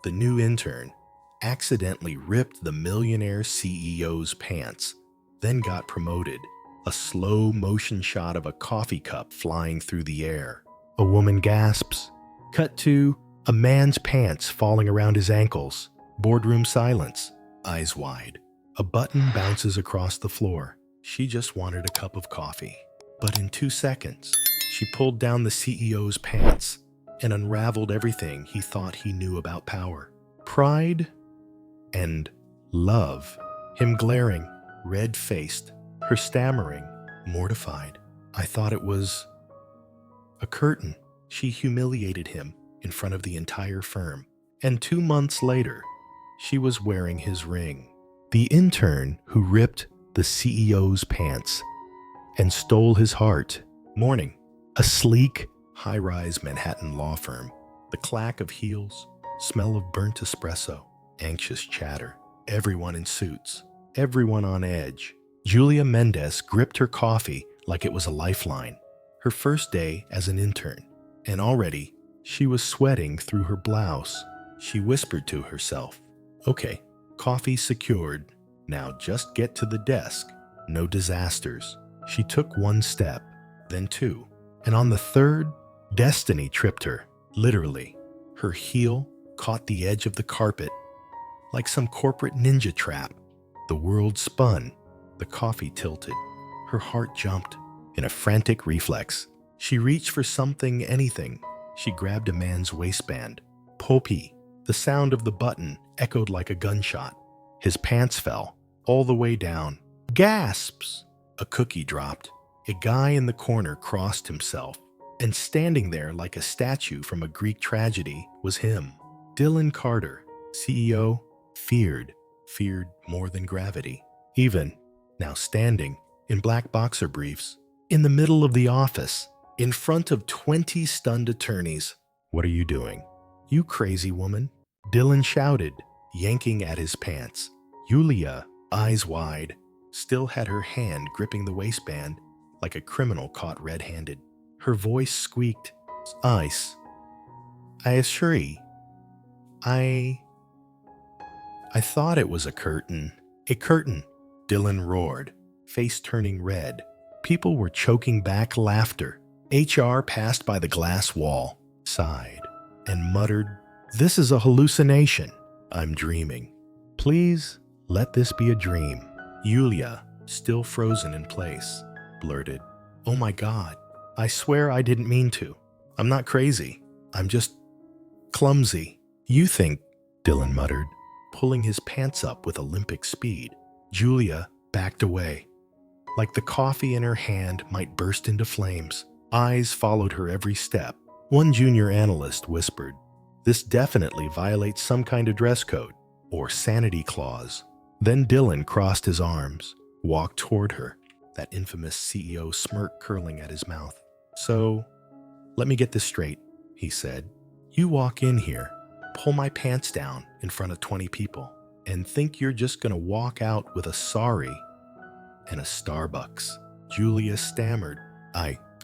the new intern, accidentally ripped the millionaire CEO's pants, then got promoted. A slow motion shot of a coffee cup flying through the air. A woman gasps. Cut to a man's pants falling around his ankles. Boardroom silence, eyes wide. A button bounces across the floor. She just wanted a cup of coffee. But in 2 seconds, she pulled down the CEO's pants and unraveled everything he thought he knew about power. Pride and love. Him glaring, red-faced. Her stammering, mortified. I thought it was a curtain. She humiliated him in front of the entire firm. And 2 months later, she was wearing his ring. The intern who ripped the CEO's pants and stole his heart. Morning. A sleek, high-rise Manhattan law firm. The clack of heels, smell of burnt espresso, anxious chatter. Everyone in suits. Everyone on edge. Julia Mendez gripped her coffee like it was a lifeline. Her first day as an intern. And already, she was sweating through her blouse. She whispered to herself, "Okay, coffee secured. Now just get to the desk. No disasters." She took 1 step, then 2. And on the 3rd, destiny tripped her, literally. Her heel caught the edge of the carpet like some corporate ninja trap. The world spun. The coffee tilted. Her heart jumped. In a frantic reflex, she reached for something, anything. She grabbed a man's waistband. Poppy. The sound of the button echoed like a gunshot. His pants fell, all the way down. Gasps! A cookie dropped. A guy in the corner crossed himself. And standing there like a statue from a Greek tragedy was him. Dylan Carter, CEO, feared more than gravity. Even now standing in black boxer briefs, in the middle of the office, in front of 20 stunned attorneys. "What are you doing? You crazy woman?" Dylan shouted, yanking at his pants. Julia, eyes wide, still had her hand gripping the waistband like a criminal caught red-handed. Her voice squeaked, "Ice. I assure you, I thought it was a curtain." "A curtain," Dylan roared, face turning red. People were choking back laughter. HR passed by the glass wall, sighed, and muttered, "This is a hallucination. I'm dreaming. Please let this be a dream." Julia, still frozen in place, blurted, "Oh my God, I swear I didn't mean to. I'm not crazy. I'm just clumsy." "You think," Dylan muttered, pulling his pants up with Olympic speed. Julia backed away, like the coffee in her hand might burst into flames. Eyes followed her every step. One junior analyst whispered, "This definitely violates some kind of dress code or sanity clause." Then Dylan crossed his arms, walked toward her, that infamous CEO smirk curling at his mouth. "So, let me get this straight," he said. "You walk in here, pull my pants down in front of 20 people, and think you're just gonna walk out with a sorry and a Starbucks." Julia stammered,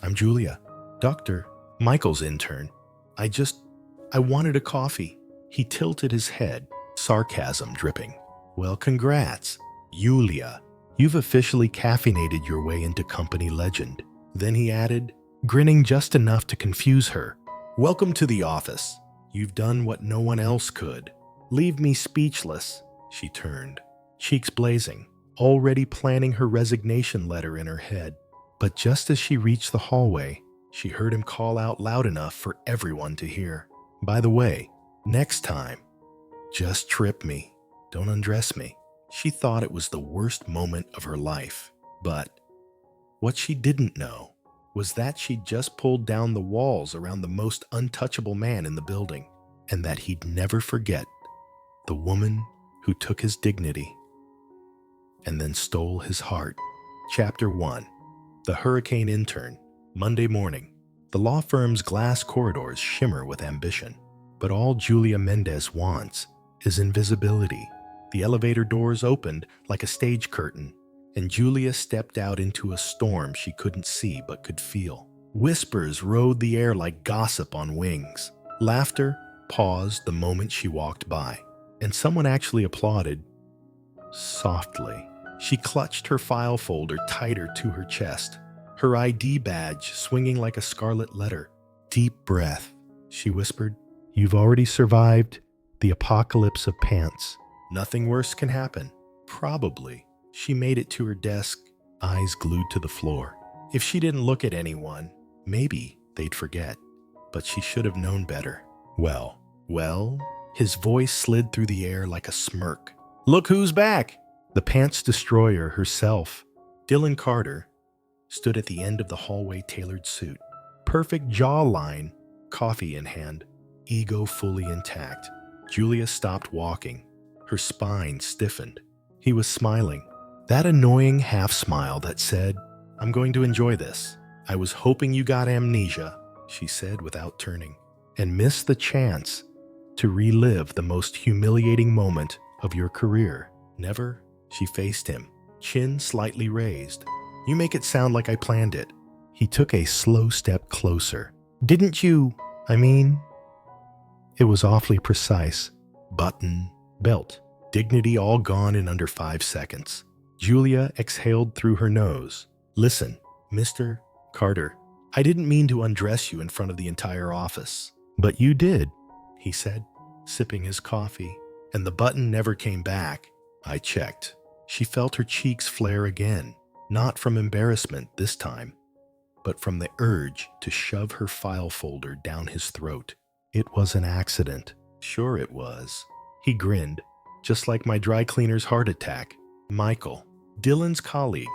I'm Julia. Dr. Michael's intern. I wanted a coffee." He tilted his head, sarcasm dripping. "Well, congrats, Julia. You've officially caffeinated your way into company legend." Then he added, grinning just enough to confuse her, "Welcome to the office. You've done what no one else could." "Leave me speechless." She turned, cheeks blazing, already planning her resignation letter in her head. But just as she reached the hallway, she heard him call out loud enough for everyone to hear, "By the way, next time, just trip me. Don't undress me." She thought it was the worst moment of her life. But what she didn't know was that she'd just pulled down the walls around the most untouchable man in the building, and that he'd never forget the woman who took his dignity and then stole his heart. Chapter 1. The Hurricane Intern. Monday morning. The law firm's glass corridors shimmer with ambition, but all Julia Mendez wants is invisibility. The elevator doors opened like a stage curtain, and Julia stepped out into a storm she couldn't see but could feel. Whispers rode the air like gossip on wings. Laughter, paused the moment she walked by, and someone actually applauded softly. She clutched her file folder tighter to her chest, her ID badge swinging like a scarlet letter. "Deep breath," she whispered. "You've already survived the apocalypse of pants. Nothing worse can happen." Probably. She made it to her desk, eyes glued to the floor. If she didn't look at anyone, maybe they'd forget. But she should have known better. Well, his voice slid through the air like a smirk. "Look who's back!" The pants destroyer herself, Dylan Carter, stood at the end of the hallway-tailored suit. Perfect jawline, coffee in hand, ego fully intact. Julia stopped walking. Her spine stiffened. He was smiling. That annoying half-smile that said, "I'm going to enjoy this. I was hoping you got amnesia," she said without turning, "and missed the chance to relive the most humiliating moment of your career." "Never?" She faced him, chin slightly raised. "You make it sound like I planned it." He took a slow step closer. "Didn't you? It was awfully precise. Button, belt, dignity all gone in under 5 seconds. Julia exhaled through her nose. "Listen, Mr. Carter, I didn't mean to undress you in front of the entire office." "But you did," he said, sipping his coffee. "And the button never came back." I checked. She felt her cheeks flare again, not from embarrassment this time, but from the urge to shove her file folder down his throat. "It was an accident." "Sure it was." He grinned, "just like my dry cleaner's heart attack." Michael, Dylan's colleague,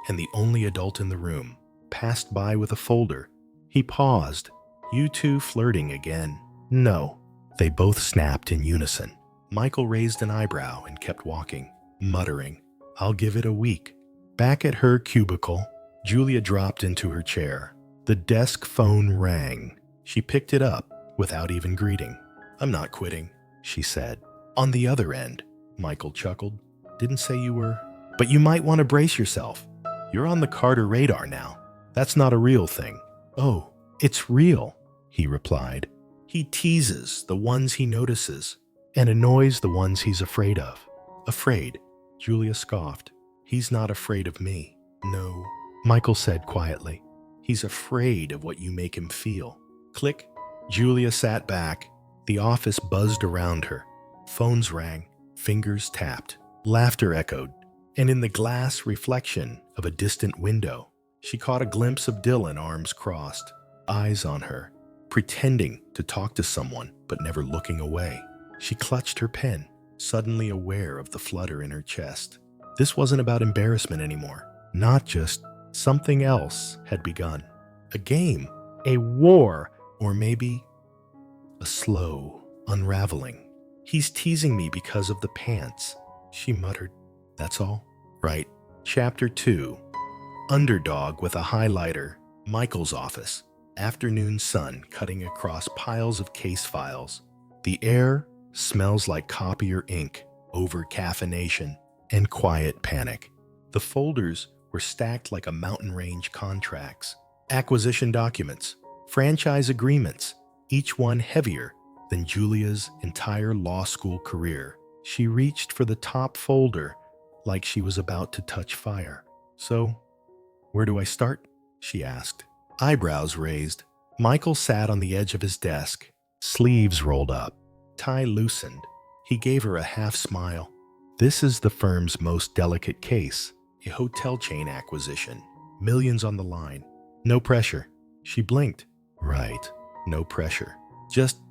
and the only adult in the room, passed by with a folder. He paused. "You two flirting again?" "No." They both snapped in unison. Michael raised an eyebrow and kept walking, muttering, "I'll give it a week." Back at her cubicle, Julia dropped into her chair. The desk phone rang. She picked it up without even greeting. "I'm not quitting," she said. "On the other end," Michael chuckled. "Didn't say you were. But you might want to brace yourself. You're on the Carter radar now. That's not a real thing." "Oh, it's real," he replied. "He teases the ones he notices and annoys the ones he's afraid of." "Afraid?" Julia scoffed. "He's not afraid of me." "No," Michael said quietly. "He's afraid of what you make him feel." Click. Julia sat back. The office buzzed around her. Phones rang. Fingers tapped. Laughter echoed. And in the glass reflection of a distant window, she caught a glimpse of Dylan, arms crossed, eyes on her, pretending to talk to someone but never looking away. She clutched her pen, suddenly aware of the flutter in her chest. This wasn't about embarrassment anymore. Not just something else had begun. A game, a war, or maybe a slow unraveling. "He's teasing me because of the pants," she muttered. "That's all?" "Right." Chapter 2. Underdog with a highlighter. Michael's office. Afternoon sun cutting across piles of case files. The air smells like copier ink, over-caffeination, and quiet panic. The folders were stacked like a mountain range contracts. Acquisition documents, franchise agreements, each one heavier than Julia's entire law school career. She reached for the top folder like she was about to touch fire. "So, where do I start?" she asked. Eyebrows raised, Michael sat on the edge of his desk, sleeves rolled up, tie loosened. He gave her a half smile. "This is the firm's most delicate case, a hotel chain acquisition, millions on the line. No pressure." She blinked. "Right, no pressure. Just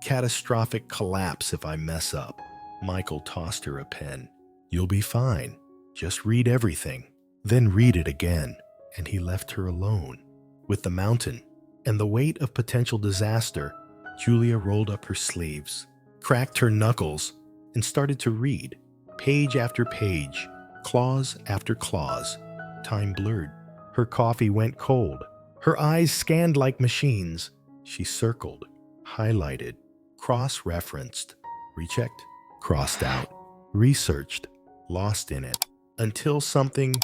catastrophic collapse if I mess up." Michael tossed her a pen. "You'll be fine. Just read everything, then read it again." And he left her alone. With the mountain and the weight of potential disaster, Julia rolled up her sleeves, cracked her knuckles, and started to read. Page after page, clause after clause. Time blurred. Her coffee went cold. Her eyes scanned like machines. She circled, highlighted, cross-referenced, rechecked, crossed out, researched, lost in it, until something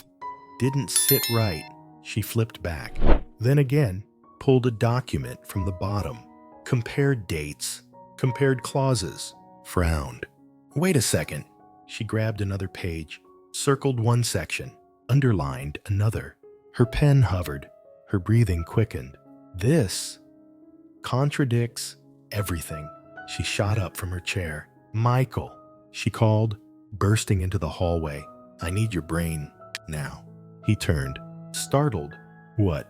didn't sit right. She flipped back, then again pulled a document from the bottom, compared dates, compared clauses, frowned. Wait a second. She grabbed another page, circled one section, underlined another. Her pen hovered. Her breathing quickened. This contradicts everything. She shot up from her chair. Michael, she called, bursting into the hallway. I need your brain now. He turned, startled. What?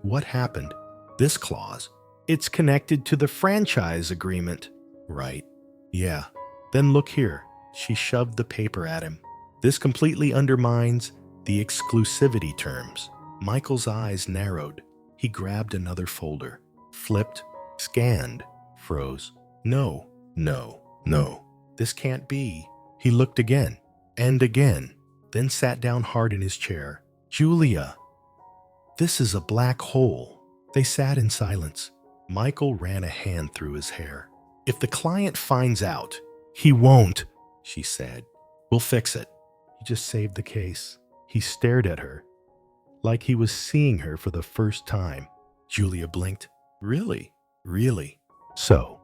What happened? This clause. It's connected to the franchise agreement. Right. Yeah. Then look here. She shoved the paper at him. This completely undermines the exclusivity terms. Michael's eyes narrowed. He grabbed another folder, flipped, scanned, froze. No, no, no. This can't be. He looked again and again, then sat down hard in his chair. Julia, this is a black hole. They sat in silence. Michael ran a hand through his hair. If the client finds out, he won't, she said. We'll fix it. He just saved the case. He stared at her, like he was seeing her for the first time. Julia blinked. Really? Really? So,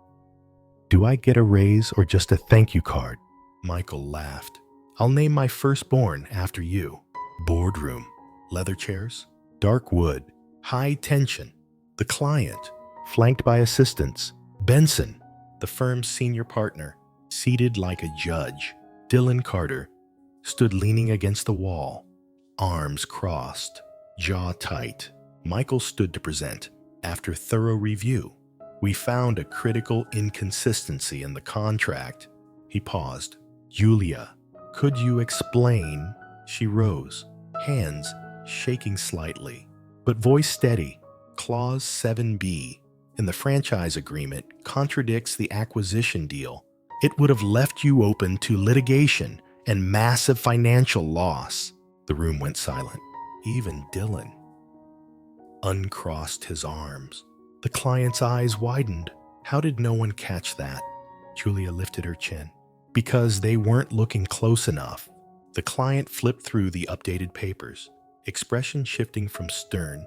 do I get a raise or just a thank you card? Michael laughed. I'll name my firstborn after you. Boardroom. Leather chairs. Dark wood. High tension. The client, flanked by assistants. Benson, the firm's senior partner, seated like a judge. Dylan Carter stood leaning against the wall, arms crossed, jaw tight. Michael stood to present. After thorough review, we found a critical inconsistency in the contract. He paused. Julia, could you explain? She rose, hands shaking slightly, but voice steady. Clause 7B in the franchise agreement contradicts the acquisition deal. It would have left you open to litigation and massive financial loss. The room went silent. Even Dylan uncrossed his arms. The client's eyes widened. How did no one catch that? Julia lifted her chin. Because they weren't looking close enough. The client flipped through the updated papers, expression shifting from stern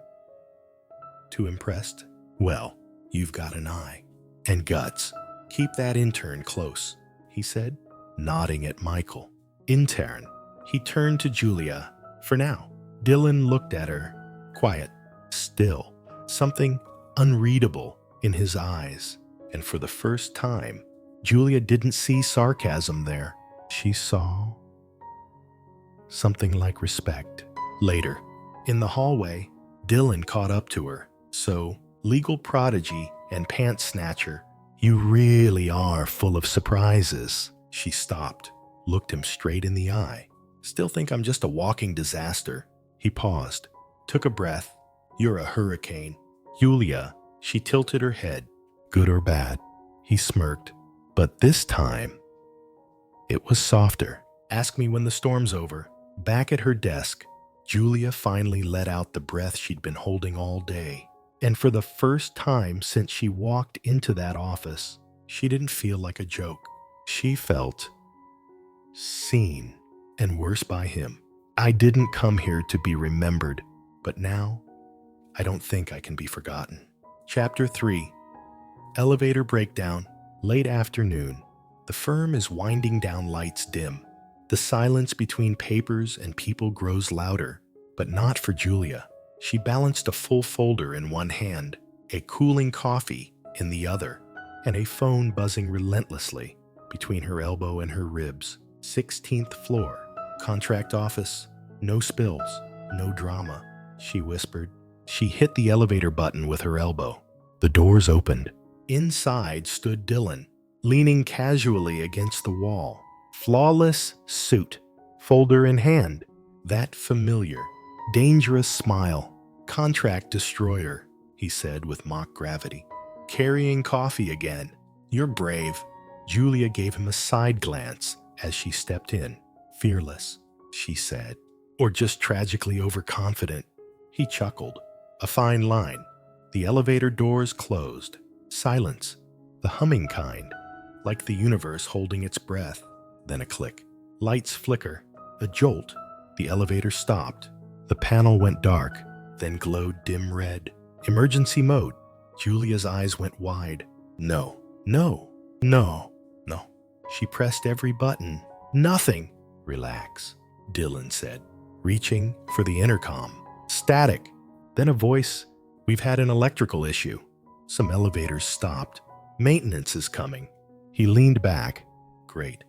to impressed. Well, you've got an eye. And guts. Keep that intern close, he said, nodding at Michael. Intern. He turned to Julia. For now. Dylan looked at her, quiet, still, something unreadable in his eyes. And for the first time, Julia didn't see sarcasm there. She saw something like respect. Later, in the hallway, Dylan caught up to her. So, legal prodigy and pants snatcher, you really are full of surprises. She stopped, looked him straight in the eye. Still think I'm just a walking disaster. He paused, took a breath. You're a hurricane. Julia, she tilted her head. Good or bad? He smirked. But this time, it was softer. Ask me when the storm's over. Back at her desk, Julia finally let out the breath she'd been holding all day. And for the first time since she walked into that office, she didn't feel like a joke. She felt seen, and worse by him. I didn't come here to be remembered, but now I don't think I can be forgotten. Chapter 3. Elevator breakdown. Late afternoon. The firm is winding down, lights dim. The silence between papers and people grows louder, but not for Julia. She balanced a full folder in one hand, a cooling coffee in the other, and a phone buzzing relentlessly between her elbow and her ribs. 16th floor. Contract office. No spills. No drama, she whispered. She hit the elevator button with her elbow. The doors opened. Inside stood Dylan, leaning casually against the wall. Flawless suit, folder in hand. That familiar, dangerous smile. Contract destroyer, he said with mock gravity. Carrying coffee again. You're brave. Julia gave him a side glance as she stepped in. Fearless, she said. Or just tragically overconfident. He chuckled. A fine line. The elevator doors closed. Silence. The humming kind. Like the universe holding its breath. Then a click. Lights flicker. A jolt. The elevator stopped. The panel went dark, then glowed dim red. Emergency mode. Julia's eyes went wide. No, no, No, no. She pressed every button. Nothing. Relax, Dylan said, reaching for the intercom. Static. Then a voice. We've had an electrical issue. Some elevators stopped. Maintenance is coming. He leaned back. Great.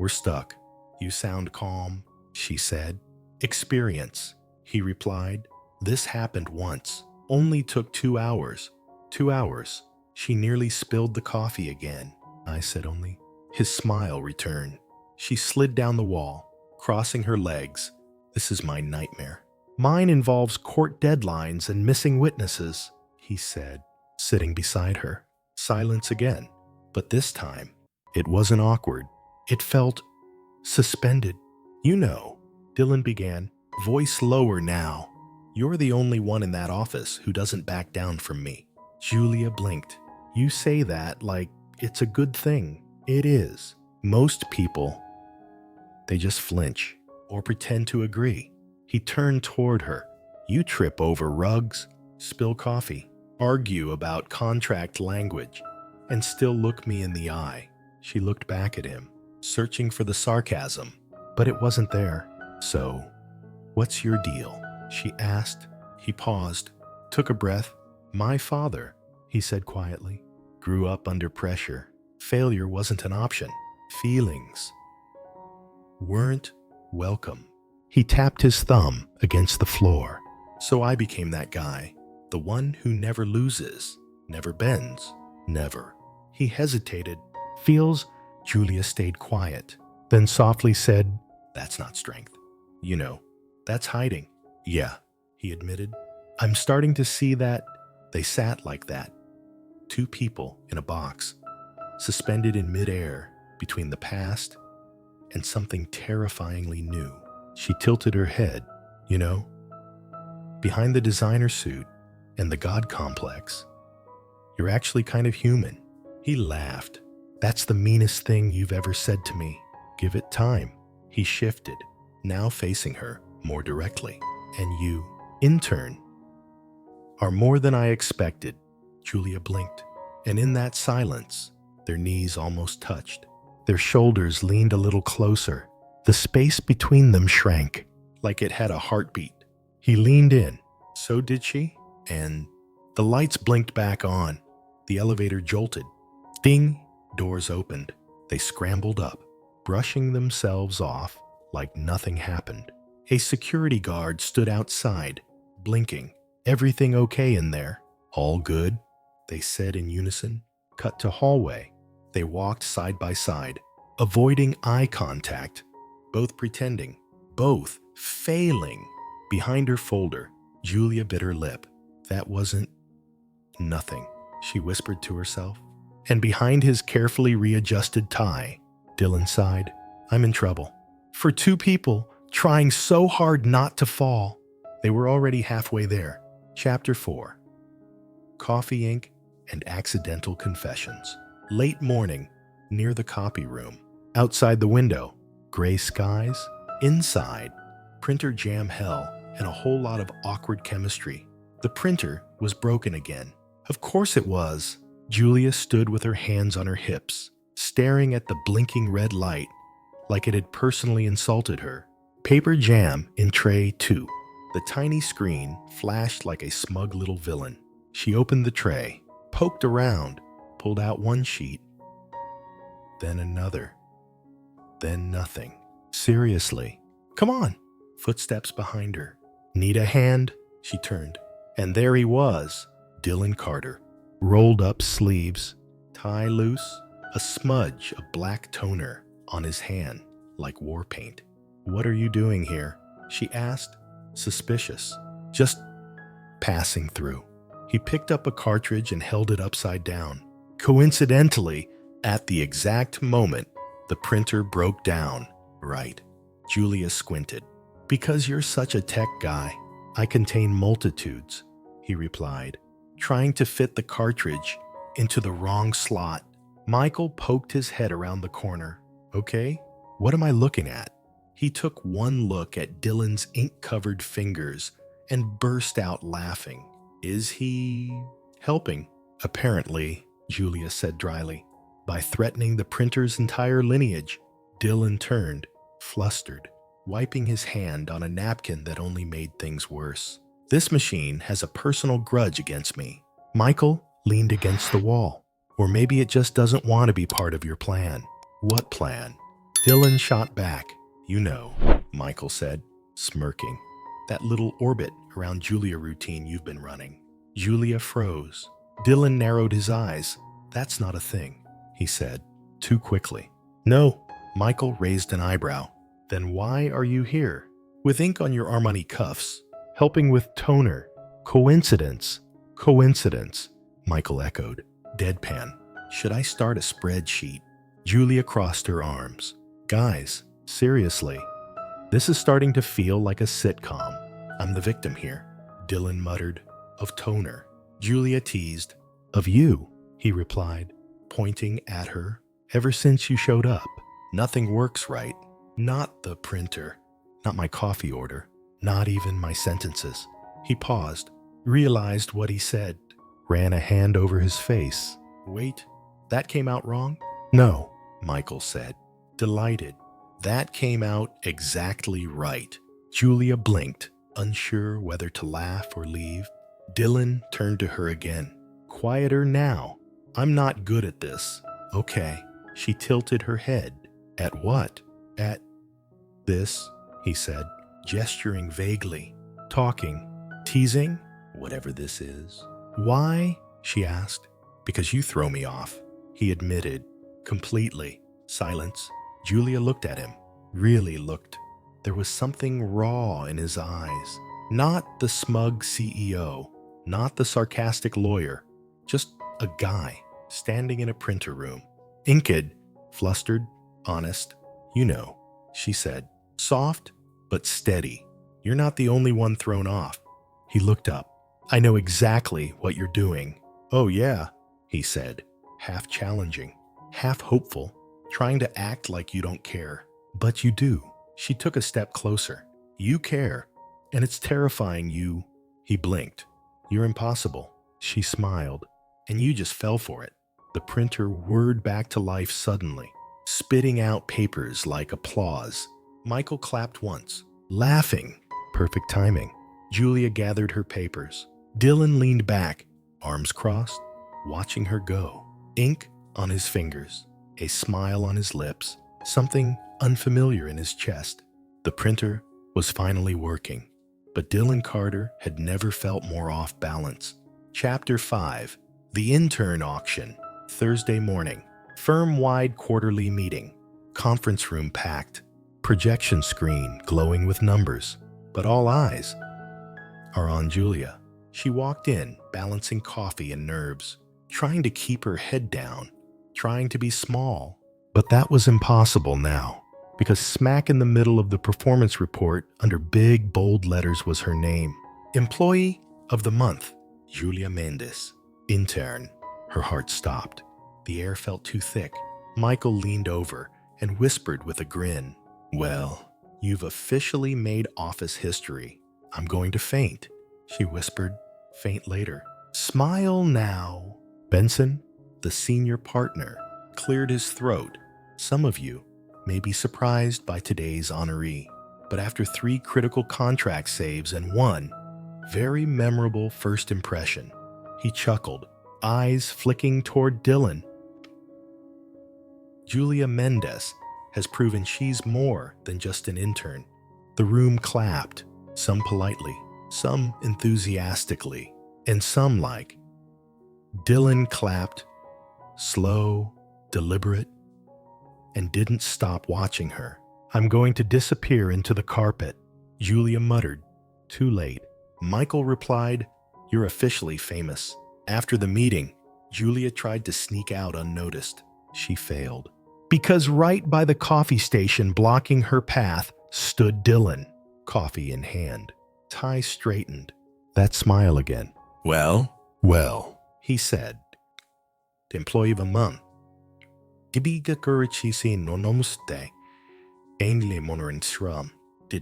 We're stuck. You sound calm, she said. Experience, he replied. This happened once. Only took 2 hours. 2 hours. She nearly spilled the coffee again. I said only. His smile returned. She slid down the wall, crossing her legs. This is my nightmare. Mine involves court deadlines and missing witnesses, he said, sitting beside her. Silence again. But this time, it wasn't awkward. It felt suspended. You know, Dylan began, voice lower now. You're the only one in that office who doesn't back down from me. Julia blinked. You say that like it's a good thing. It is. Most people, they just flinch or pretend to agree. He turned toward her. You trip over rugs, spill coffee, argue about contract language, and still look me in the eye. She looked back at him, searching for the sarcasm, but it wasn't there. So, what's your deal? She asked. He paused, took a breath. My father, he said quietly, grew up under pressure. Failure wasn't an option. Feelings weren't welcome. He tapped his thumb against the floor. So I became that guy, the one who never loses, never bends, never. He hesitated. Feels. Julia stayed quiet, then softly said, That's not strength. You know, that's hiding. Yeah, he admitted. I'm starting to see that. They sat like that. 2 people in a box, suspended in midair between the past and something terrifyingly new. She tilted her head. You know, behind the designer suit and the God complex, you're actually kind of human. He laughed. That's the meanest thing you've ever said to me. Give it time. He shifted, now facing her more directly. And you, intern, are more than I expected. Julia blinked, and in that silence, their knees almost touched. Their shoulders leaned a little closer. The space between them shrank, like it had a heartbeat. He leaned in. So did she? And the lights blinked back on. The elevator jolted. Ding! Doors opened. They scrambled up, brushing themselves off like nothing happened. A security guard stood outside, blinking. Everything okay in there? All good, they said in unison. Cut to hallway. They walked side by side, avoiding eye contact, both pretending, both failing. Behind her folder, Julia bit her lip. That wasn't nothing, she whispered to herself. And behind his carefully readjusted tie, Dylan sighed. I'm in trouble. For 2 people trying so hard not to fall. They were already halfway there. Chapter 4. Coffee ink and accidental confessions. Late morning, near the copy room. Outside the window, gray skies. Inside, printer jam hell and a whole lot of awkward chemistry. The printer was broken again. Of course it was. Julia stood with her hands on her hips, staring at the blinking red light like it had personally insulted her. Paper jam in tray 2. The tiny screen flashed like a smug little villain. She opened the tray, poked around, pulled out one sheet, then another, then nothing. Seriously. Come on. Footsteps behind her. Need a hand? She turned. And there he was, Dylan Carter. Rolled up sleeves, tie loose, a smudge of black toner on his hand like war paint. What are you doing here? She asked, suspicious. Just passing through. He picked up a cartridge and held it upside down. Coincidentally, at the exact moment, the printer broke down. Right. Julia squinted. Because you're such a tech guy, I contain multitudes, he replied, trying to fit the cartridge into the wrong slot. Michael poked his head around the corner. Okay, what am I looking at? He took one look at Dylan's ink-covered fingers and burst out laughing. Is he helping? Apparently, Julia said dryly. by threatening the printer's entire lineage. Dylan turned, flustered, wiping his hand on a napkin that only made things worse. This machine has a personal grudge against me. Michael leaned against the wall. Or maybe it just doesn't want to be part of your plan. What plan? Dylan shot back. You know, Michael said, smirking. That little orbit around Julia routine you've been running. Julia froze. Dylan narrowed his eyes. That's not a thing, he said, too quickly. No, Michael raised an eyebrow. Then why are you here? With ink on your Armani cuffs, helping with toner. Coincidence. Coincidence, Michael echoed, deadpan. Should I start a spreadsheet? Julia crossed her arms. Guys, seriously, this is starting to feel like a sitcom. I'm the victim here, Dylan muttered. Of toner. Julia teased. Of you, he replied, pointing at her. Ever since you showed up, nothing works right. Not the printer, not my coffee order, not even my sentences. He paused, realized what he said, ran a hand over his face. Wait, that came out wrong? No, Michael said, delighted. That came out exactly right. Julia blinked, unsure whether to laugh or leave. Dylan turned to her again. Quieter now. I'm not good at this. Okay. She tilted her head. At what? At this, he said, gesturing vaguely. Talking. Teasing? Whatever this is. Why? She asked. Because you throw me off, he admitted. Completely. Silence. Julia looked at him. Really looked. There was something raw in his eyes. Not the smug CEO. Not the sarcastic lawyer. Just a guy standing in a printer room. Inked, flustered, honest. You know, she said. Soft, but steady. You're not the only one thrown off. He looked up. I know exactly what you're doing. Oh yeah, he said, half challenging, half hopeful, trying to act like you don't care. But you do. She took a step closer. You care, and it's terrifying you. He blinked. You're impossible. She smiled, and you just fell for it. The printer whirred back to life suddenly, spitting out papers like applause. Michael clapped once, laughing. Perfect timing. Julia gathered her papers. Dylan leaned back, arms crossed, watching her go. Ink on his fingers, a smile on his lips, something unfamiliar in his chest. The printer was finally working, but Dylan Carter had never felt more off balance. Chapter 5. The Intern Auction. Thursday morning. Firm-wide quarterly meeting. Conference room packed. Projection screen glowing with numbers. But all eyes are on Julia. She walked in, balancing coffee and nerves, trying to keep her head down, trying to be small. But that was impossible now, because smack in the middle of the performance report, under big, bold letters, was her name. Employee of the Month, Julia Mendes. Intern. Her heart stopped. The air felt too thick. Michael leaned over and whispered with a grin. Well, you've officially made office history. I'm going to faint, she whispered, faint later. Smile now. Benson, the senior partner, cleared his throat. Some of you may be surprised by today's honoree, but after 3 critical contract saves and 1 very memorable first impression, he chuckled, eyes flicking toward Dylan. Julia Mendes has proven she's more than just an intern. The room clapped, some politely, some enthusiastically, and some like. Dylan clapped, slow, deliberate, and didn't stop watching her. I'm going to disappear into the carpet, Julia muttered. Too late. Michael replied, You're officially famous. After the meeting, Julia tried to sneak out unnoticed. She failed. Because right by the coffee station blocking her path stood Dylan, coffee in hand. Tie straightened. That smile again. Well, he said. Employee of the month. Did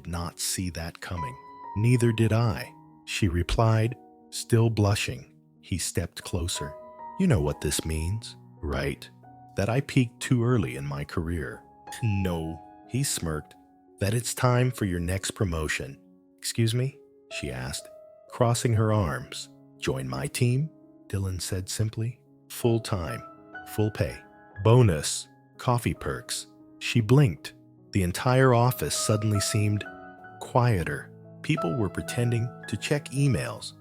not see that coming. Neither did I, she replied, still blushing. He stepped closer. You know what this means, right? that I peaked too early in my career. No, he smirked. That it's time for your next promotion. Excuse me? She asked, crossing her arms. Join my team? Dylan said simply. Full time, full pay, bonus, coffee perks. She blinked. The entire office suddenly seemed quieter. People were pretending to check emails,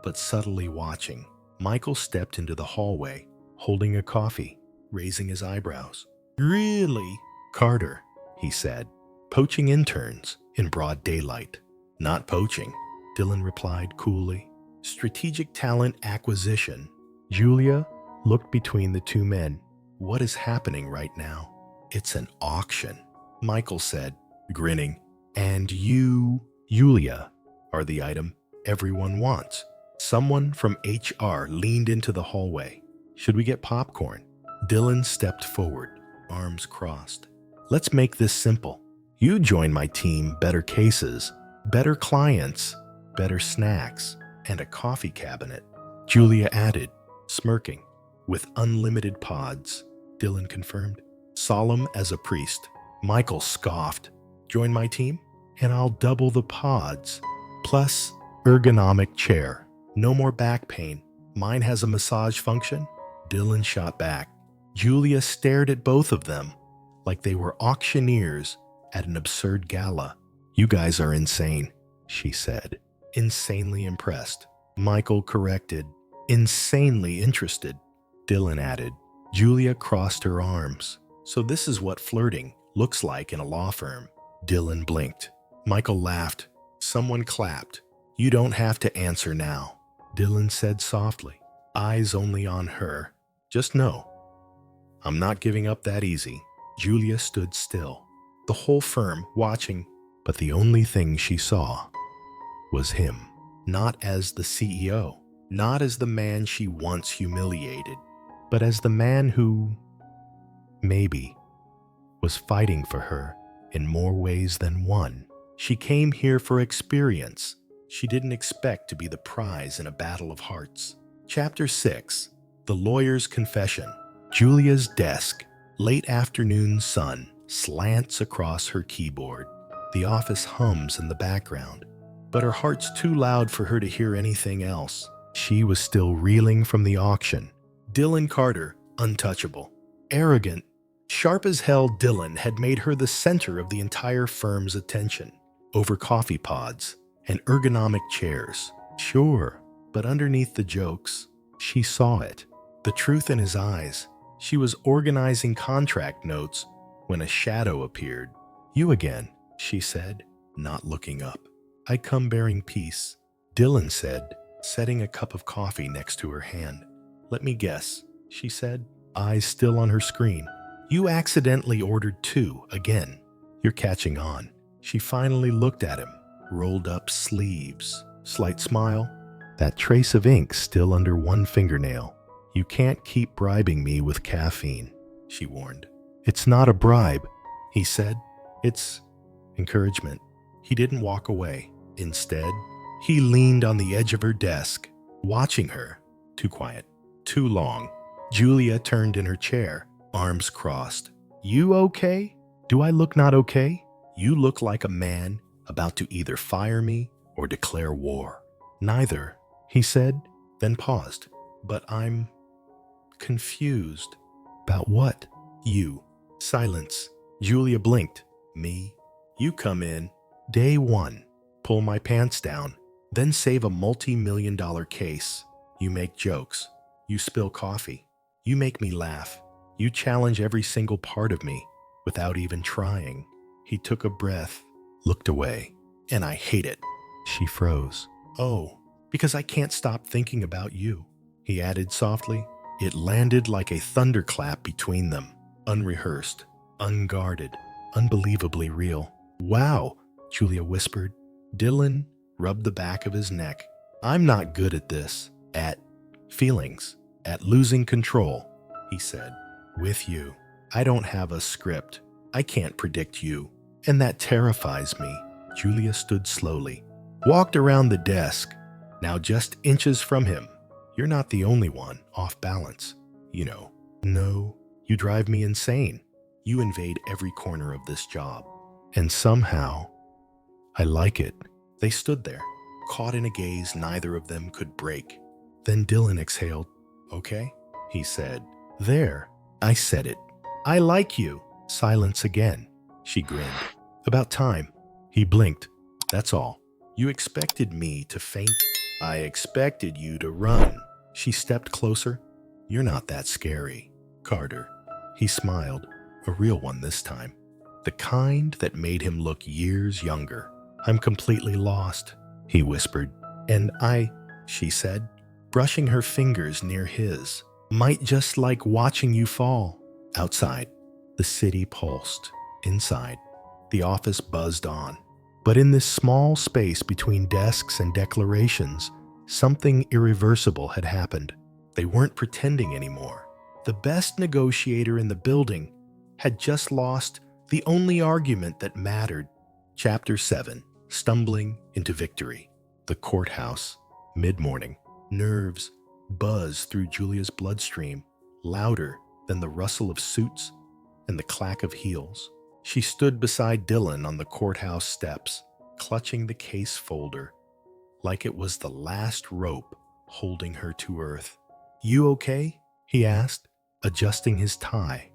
but subtly watching. Michael stepped into the hallway, holding a coffee, raising his eyebrows. Really? Carter, he said, poaching interns in broad daylight. Not poaching, Dylan replied coolly. Strategic talent acquisition. Julia looked between the two men. What is happening right now? It's an auction, Michael said, grinning. And you, Julia, are the item everyone wants. Someone from HR leaned into the hallway. Should we get popcorn? Dylan stepped forward, arms crossed. Let's make this simple. You join my team, better cases, better clients, better snacks, and a coffee cabinet. Julia added, smirking. With unlimited pods, Dylan confirmed. Solemn as a priest, Michael scoffed. Join my team, and I'll double the pods. Plus, ergonomic chair. No more back pain. Mine has a massage function. Dylan shot back. Julia stared at both of them like they were auctioneers at an absurd gala. You guys are insane, she said, insanely impressed. Michael corrected, insanely interested. Dylan added. Julia crossed her arms. So this is what flirting looks like in a law firm. Dylan blinked. Michael laughed. Someone clapped. You don't have to answer now, Dylan said softly, eyes only on her. Just know, I'm not giving up that easy. Julia stood still, the whole firm watching, but the only thing she saw was him. Not as the CEO, not as the man she once humiliated, but as the man who, maybe, was fighting for her in more ways than one. She came here for experience. She didn't expect to be the prize in a battle of hearts. Chapter 6. The Lawyer's Confession. Julia's desk, late afternoon sun, slants across her keyboard. The office hums in the background, but her heart's too loud for her to hear anything else. She was still reeling from the auction. Dylan Carter, untouchable, arrogant, sharp as hell. Dylan had made her the center of the entire firm's attention, over coffee pods and ergonomic chairs. Sure, but underneath the jokes, she saw it. The truth in his eyes. She was organizing contract notes when a shadow appeared. You again, she said, not looking up. I come bearing peace, Dylan said, setting a cup of coffee next to her hand. Let me guess, she said, eyes still on her screen. You accidentally ordered 2 again. You're catching on. She finally looked at him, rolled up sleeves, slight smile, that trace of ink still under one fingernail. You can't keep bribing me with caffeine, she warned. It's not a bribe, he said. It's encouragement. He didn't walk away. Instead, he leaned on the edge of her desk, watching her. Too quiet, too long. Julia turned in her chair, arms crossed. You okay? Do I look not okay? You look like a man about to either fire me or declare war. Neither, he said, then paused. But I'm confused. About what? You. Silence. Julia blinked. Me? You come in. Day 1. Pull my pants down. Then save a multi-million-dollar case. You make jokes. You spill coffee. You make me laugh. You challenge every single part of me without even trying. He took a breath, looked away. And I hate it. She froze. Oh, because I can't stop thinking about you, he added softly. It landed like a thunderclap between them, unrehearsed, unguarded, unbelievably real. Wow, Julia whispered. Dylan rubbed the back of his neck. I'm not good at this, at feelings, at losing control, he said. With you, I don't have a script. I can't predict you, and that terrifies me. Julia stood slowly, walked around the desk, now just inches from him. You're not the only one off balance, you know. No, You drive me insane. You invade every corner of this job. And somehow, I like it. They stood there, caught in a gaze neither of them could break. Then Dylan exhaled. Okay, he said. There, I said it. I like you. Silence again. She grinned. About time. He blinked. That's all. You expected me to faint? I expected you to run. She stepped closer. You're not that scary, Carter. He smiled, a real one this time. The kind that made him look years younger. I'm completely lost, he whispered. And she said, brushing her fingers near his. Might just like watching you fall. Outside, the city pulsed. Inside, the office buzzed on. But in this small space between desks and declarations, something irreversible had happened. They weren't pretending anymore. The best negotiator in the building had just lost the only argument that mattered. Chapter 7. Stumbling into Victory. The courthouse. Mid-morning. Nerves buzzed through Julia's bloodstream, louder than the rustle of suits and the clack of heels. She stood beside Dylan on the courthouse steps, clutching the case folder like it was the last rope holding her to earth. You okay? He asked, adjusting his tie.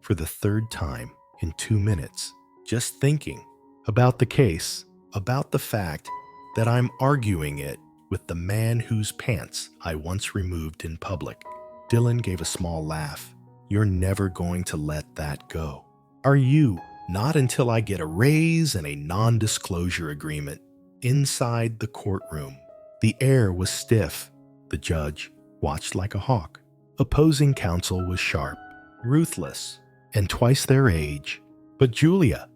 For the third time in 2 minutes, just thinking about the case, about the fact that I'm arguing it with the man whose pants I once removed in public. Dylan gave a small laugh. You're never going to let that go. Are you? Not until I get a raise and a non-disclosure agreement. Inside the courtroom, the air was stiff. The judge watched like a hawk. Opposing counsel was sharp, ruthless, and twice their age. But Julia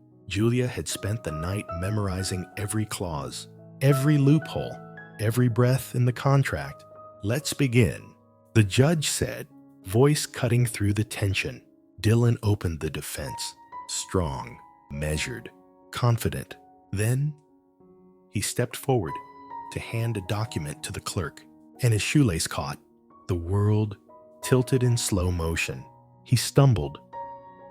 had spent the night memorizing every clause, every loophole, every breath in the contract. Let's begin, the judge said, voice cutting through the tension. Dylan opened the defense, strong, measured, confident. Then he stepped forward to hand a document to the clerk, and his shoelace caught. The world tilted in slow motion. He stumbled,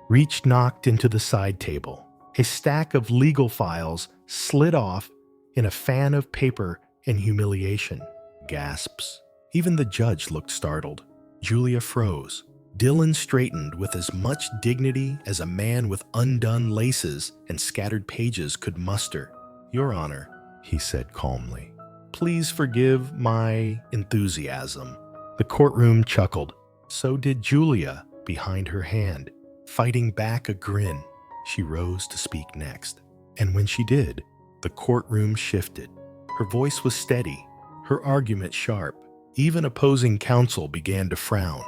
reached knocked into the side table. A stack of legal files slid off in a fan of paper and humiliation. Gasps. Even the judge looked startled. Julia froze. Dylan straightened with as much dignity as a man with undone laces and scattered pages could muster. Your Honor, he said calmly. Please forgive my enthusiasm. The courtroom chuckled. So did Julia behind her hand, fighting back a grin. She rose to speak next. And when she did, the courtroom shifted. Her voice was steady, her argument sharp. Even opposing counsel began to frown.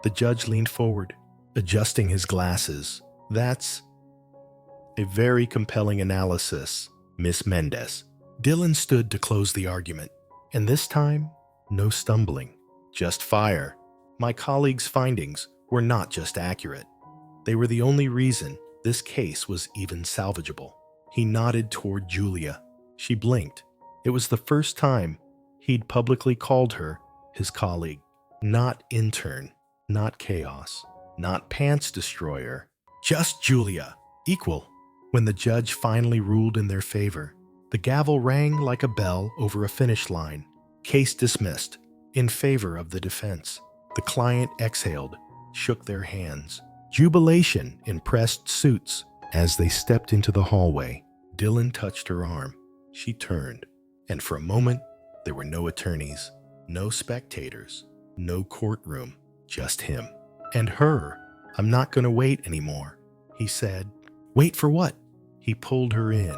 The judge leaned forward, adjusting his glasses. That's a very compelling analysis, Miss Mendez. Dylan stood to close the argument, and this time, no stumbling, just fire. My colleague's findings were not just accurate. They were the only reason this case was even salvageable. He nodded toward Julia. She blinked. It was the first time he'd publicly called her his colleague. Not intern, not chaos, not pants destroyer, just Julia, equal. When the judge finally ruled in their favor, the gavel rang like a bell over a finish line. Case dismissed, in favor of the defense. The client exhaled, shook their hands. Jubilation in pressed suits. As they stepped into the hallway, Dylan touched her arm. She turned, and for a moment, there were no attorneys, no spectators, no courtroom, just him. And her. I'm not going to wait anymore, he said. Wait for what? He pulled her in.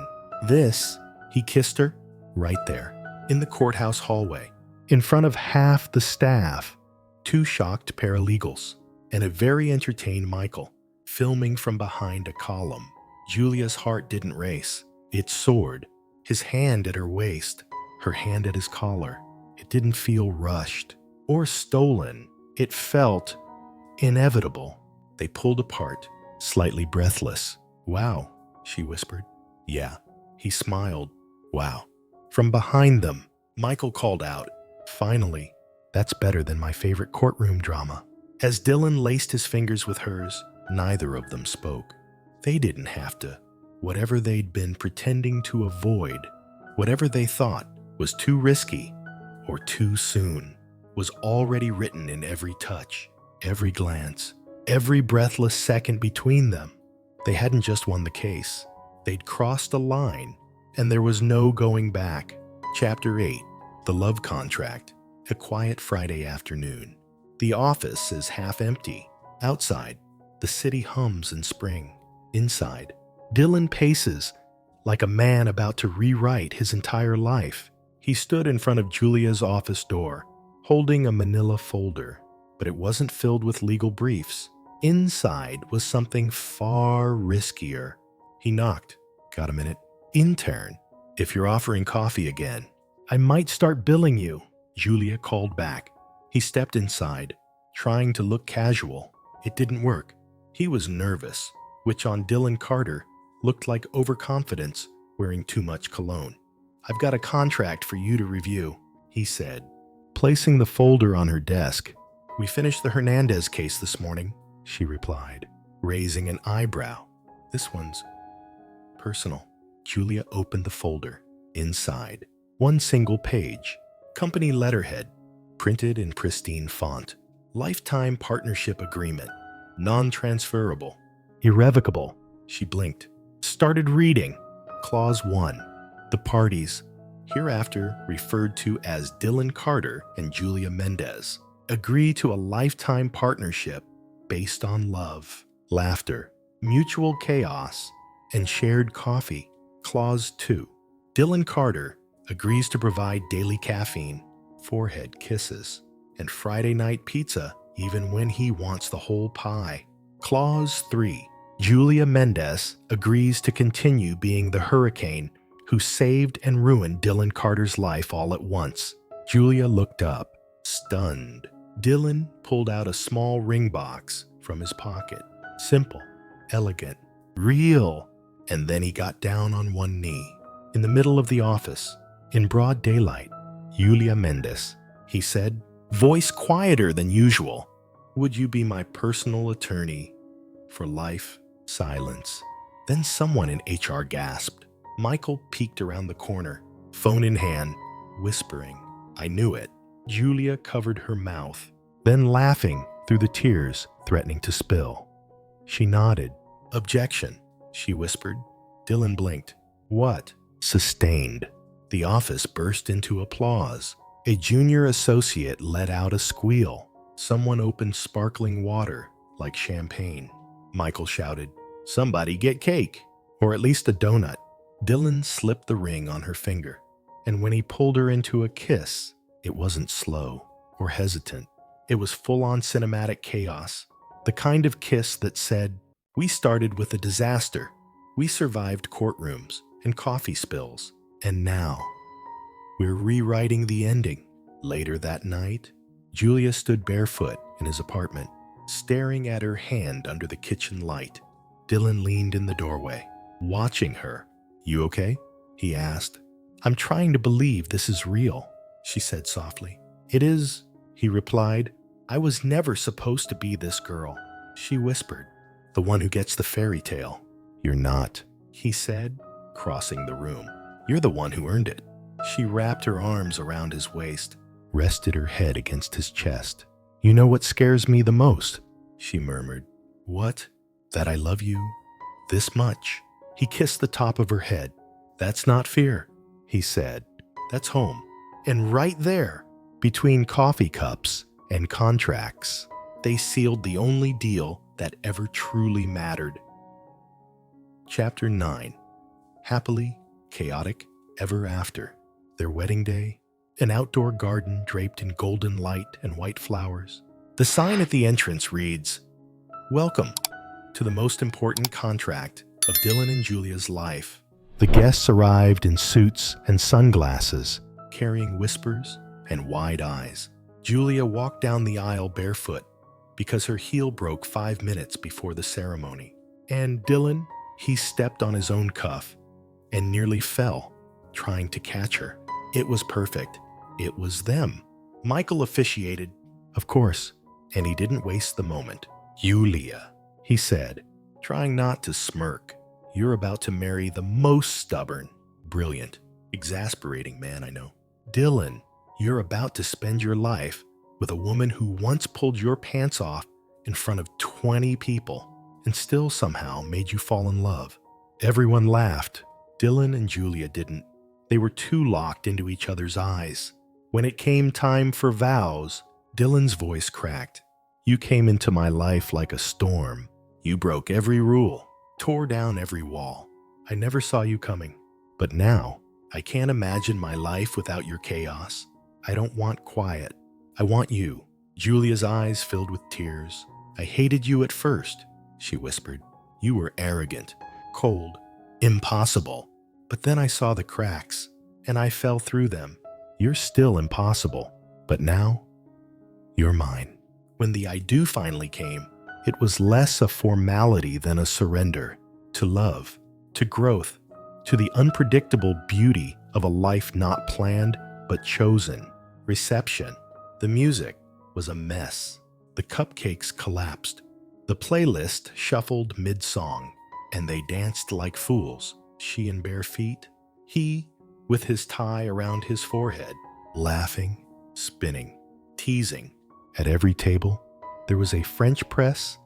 This, he kissed her, right there, in the courthouse hallway, in front of half the staff, 2 shocked paralegals, and a very entertained Michael, filming from behind a column. Julia's heart didn't race. It soared, his hand at her waist, her hand at his collar. It didn't feel rushed or stolen. It felt inevitable. They pulled apart, slightly breathless. Wow, she whispered. Yeah, he smiled. Wow. From behind them, Michael called out, finally, that's better than my favorite courtroom drama. As Dylan laced his fingers with hers, neither of them spoke. They didn't have to. Whatever they'd been pretending to avoid, whatever they thought was too risky or too soon, was already written in every touch, every glance, every breathless second between them. They hadn't just won the case. They'd crossed a line, and there was no going back. Chapter 8, The Love Contract. A quiet Friday afternoon. The office is half empty. Outside, the city hums in spring. Inside, Dylan paces like a man about to rewrite his entire life. He stood in front of Julia's office door, holding a manila folder, but it wasn't filled with legal briefs. Inside was something far riskier. He knocked. Got a minute? Intern, if you're offering coffee again, I might start billing you, Julia called back. He stepped inside, trying to look casual. It didn't work. He was nervous, which on Dylan Carter looked like overconfidence wearing too much cologne. I've got a contract for you to review, he said, placing the folder on her desk. We finished the Hernandez case this morning, she replied, raising an eyebrow. This one's personal. Julia opened the folder. Inside, one single page, company letterhead, printed in pristine font. Lifetime partnership agreement. Non-transferable. Irrevocable. She blinked. Started reading. Clause 1. The parties, hereafter referred to as Dylan Carter and Julia Mendez, agree to a lifetime partnership based on love, laughter, mutual chaos, and shared coffee. Clause 2. Dylan Carter agrees to provide daily caffeine, forehead kisses, and Friday night pizza even when he wants the whole pie. Clause 3. Julia Mendez agrees to continue being the hurricane who saved and ruined Dylan Carter's life all at once. Julia looked up, stunned. Dylan pulled out a small ring box from his pocket. Simple, elegant, real. And then he got down on one knee. In the middle of the office, in broad daylight, Julia Mendez, he said, voice quieter than usual. Would you be my personal attorney for life? Silence. Then someone in HR gasped. Michael peeked around the corner, phone in hand, whispering, I knew it. Julia covered her mouth, then laughing through the tears threatening to spill. She nodded. Objection, she whispered. Dylan blinked. What? Sustained. The office burst into applause. A junior associate let out a squeal. Someone opened sparkling water like champagne. Michael shouted, somebody get cake, or at least a donut. Dylan slipped the ring on her finger, and when he pulled her into a kiss, it wasn't slow or hesitant. It was full-on cinematic chaos, the kind of kiss that said, we started with a disaster. We survived courtrooms and coffee spills, and now we're rewriting the ending. Later that night, Julia stood barefoot in his apartment, staring at her hand under the kitchen light. Dylan leaned in the doorway, watching her. You okay? He asked. I'm trying to believe this is real, she said softly. It is, he replied. I was never supposed to be this girl, she whispered. The one who gets the fairy tale. You're not, he said, crossing the room. You're the one who earned it. She wrapped her arms around his waist, rested her head against his chest. You know what scares me the most? She murmured. What? That I love you this much. He kissed the top of her head. That's not fear, he said. That's home. And right there, between coffee cups and contracts, they sealed the only deal that ever truly mattered. Chapter 9. Happily, chaotic, ever after. Their wedding day, an outdoor garden draped in golden light and white flowers. The sign at the entrance reads, Welcome to the most important contract of Dylan and Julia's life. The guests arrived in suits and sunglasses, carrying whispers and wide eyes. Julia walked down the aisle barefoot because her heel broke 5 minutes before the ceremony. And Dylan, he stepped on his own cuff and nearly fell, trying to catch her. It was perfect. It was them. Michael officiated. Of course, And he didn't waste the moment. "Julia," he said, trying not to smirk, "you're about to marry the most stubborn, brilliant, exasperating man I know. Dylan, you're about to spend your life with a woman who once pulled your pants off in front of 20 people and still somehow made you fall in love." Everyone laughed. Dylan and Julia didn't. They were too locked into each other's eyes. When it came time for vows, Dylan's voice cracked. "You came into my life like a storm. You broke every rule, tore down every wall. I never saw you coming. But now, I can't imagine my life without your chaos. I don't want quiet. I want you." Julia's eyes filled with tears. "I hated you at first," she whispered. "You were arrogant, cold, impossible. But then I saw the cracks, and I fell through them. You're still impossible, but now, you're mine." When the I do finally came, it was less a formality than a surrender to love, to growth, to the unpredictable beauty of a life not planned but chosen. Reception. The music was a mess. The cupcakes collapsed. The playlist shuffled mid-song, and they danced like fools, she in bare feet, he with his tie around his forehead, laughing, spinning, teasing. At every table, there was a French press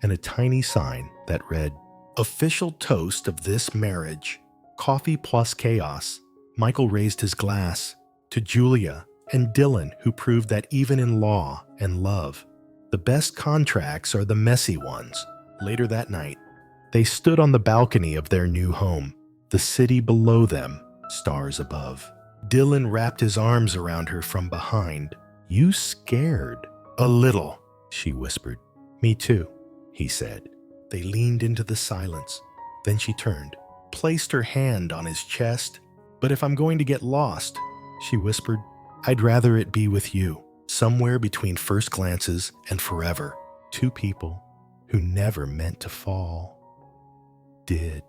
and a tiny sign that read, "Official toast of this marriage, coffee plus chaos." Michael raised his glass to Julia and Dylan, who proved that even in law and love, the best contracts are the messy ones. Later that night, they stood on the balcony of their new home, the city below them, stars above. Dylan wrapped his arms around her from behind. "You scared?" "A little," she whispered. "Me too," he said. They leaned into the silence. Then she turned, placed her hand on his chest. "But if I'm going to get lost," she whispered, "I'd rather it be with you, somewhere between first glances and forever." Two people who never meant to fall did.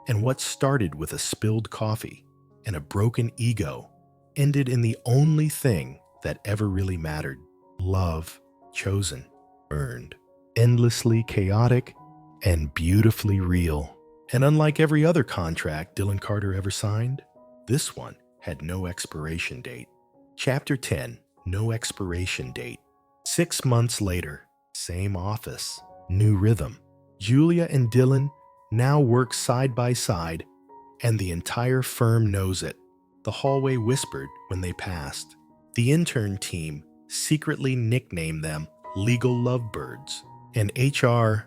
And what started with a spilled coffee and a broken ego ended in the only thing that ever really mattered: love, chosen, earned, endlessly chaotic and beautifully real. And unlike every other contract Dylan Carter ever signed, this one had no expiration date. Chapter 10, No Expiration Date. 6 months later, same office, new rhythm. Julia and Dylan now work side by side, and the entire firm knows it. The hallway whispered when they passed. The intern team secretly nicknamed them legal lovebirds, and HR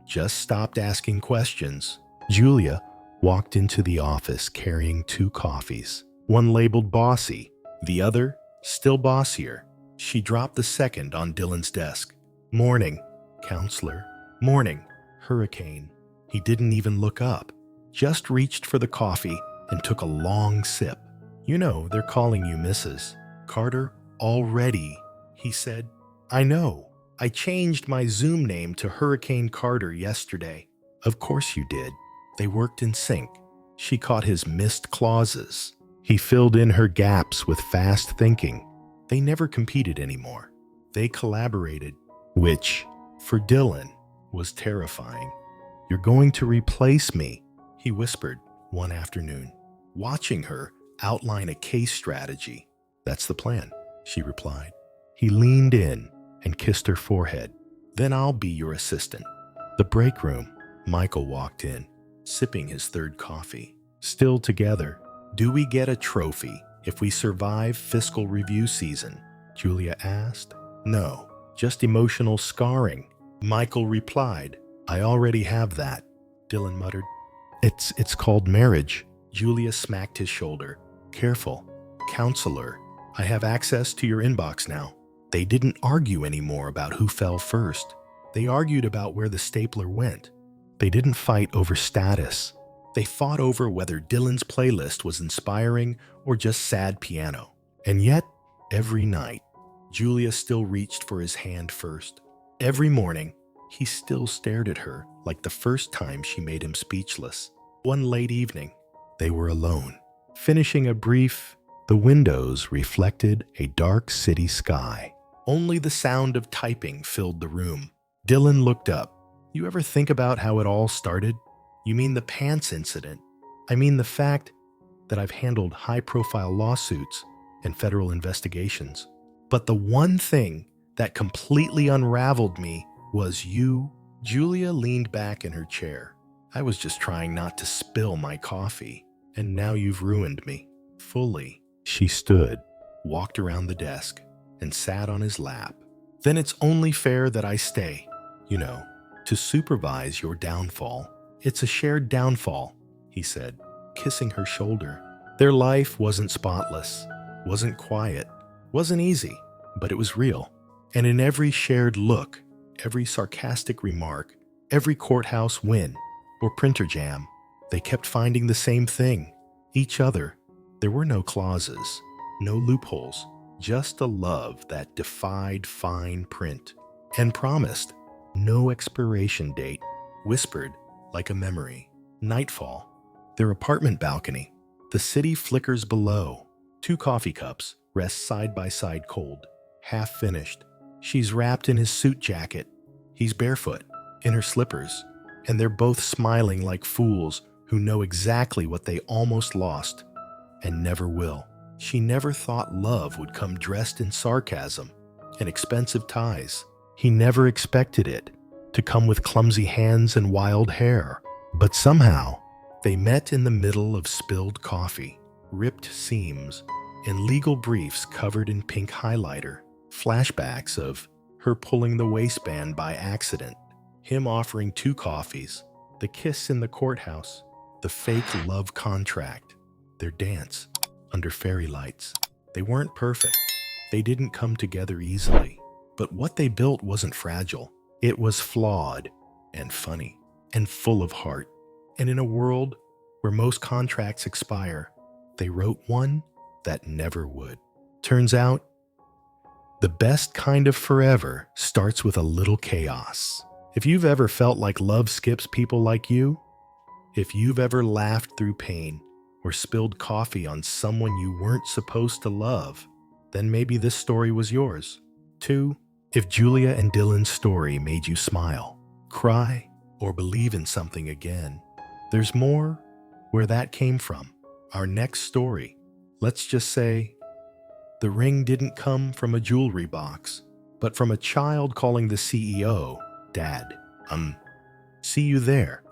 just stopped asking questions. Julia walked into the office carrying 2 coffees, one labeled bossy, the other still bossier. She dropped the second on Dylan's desk. "Morning, counselor." "Morning, hurricane." He didn't even look up, just reached for the coffee and took a long sip. "You know, they're calling you Mrs. Carter already," he said. "I know. I changed my Zoom name to Hurricane Carter yesterday." "Of course you did." They worked in sync. She caught his missed clauses. He filled in her gaps with fast thinking. They never competed anymore. They collaborated, which, for Dylan, was terrifying. "You're going to replace me," he whispered one afternoon, watching her outline a case strategy. "That's the plan," she replied. He leaned in and kissed her forehead. "Then I'll be your assistant." The break room. Michael walked in, sipping his third coffee. "Still together. Do we get a trophy if we survive fiscal review season?" Julia asked. "No, just emotional scarring," Michael replied. "I already have that," Dylan muttered. It's called marriage." Julia smacked his shoulder. "Careful. Counselor, I have access to your inbox now." They didn't argue anymore about who fell first. They argued about where the stapler went. They didn't fight over status. They fought over whether Dylan's playlist was inspiring or just sad piano. And yet, every night, Julia still reached for his hand first. Every morning, he still stared at her like the first time she made him speechless. One late evening, they were alone, finishing a brief. The windows reflected a dark city sky. Only the sound of typing filled the room. Dylan looked up. You ever think about how it all started? You mean the pants incident? I mean the fact that I've handled high-profile lawsuits and federal investigations. But the one thing that completely unraveled me was you. Julia leaned back in her chair. I was just trying not to spill my coffee, and now you've ruined me. Fully. She stood, walked around the desk, and sat on his lap. Then it's only fair that I stay, to supervise your downfall. It's a shared downfall, he said, kissing her shoulder. Their life wasn't spotless, wasn't quiet, wasn't easy, but it was real. And in every shared look, every sarcastic remark, every courthouse win or printer jam, they kept finding the same thing, each other. There were no clauses, no loopholes, just a love that defied fine print and promised no expiration date, whispered like a memory. Nightfall, their apartment balcony. The city flickers below. 2 coffee cups rest side by side cold, half finished. She's wrapped in his suit jacket. He's barefoot, in her slippers, and they're both smiling like fools who know exactly what they almost lost and never will. She never thought love would come dressed in sarcasm and expensive ties. He never expected it to come with clumsy hands and wild hair. But somehow, they met in the middle of spilled coffee, ripped seams, and legal briefs covered in pink highlighter. Flashbacks of her pulling the waistband by accident, him offering 2 coffees, the kiss in the courthouse, the fake love contract, their dance under fairy lights. They weren't perfect. They didn't come together easily. But what they built wasn't fragile. It was flawed and funny and full of heart. And in a world where most contracts expire, they wrote one that never would. Turns out, the best kind of forever starts with a little chaos. If you've ever felt like love skips people like you, if you've ever laughed through pain or spilled coffee on someone you weren't supposed to love, then maybe this story was yours. 2, if Julia and Dylan's story made you smile, cry, or believe in something again, there's more where that came from. Our next story, let's just say, the ring didn't come from a jewelry box, but from a child calling the CEO Dad. See you there.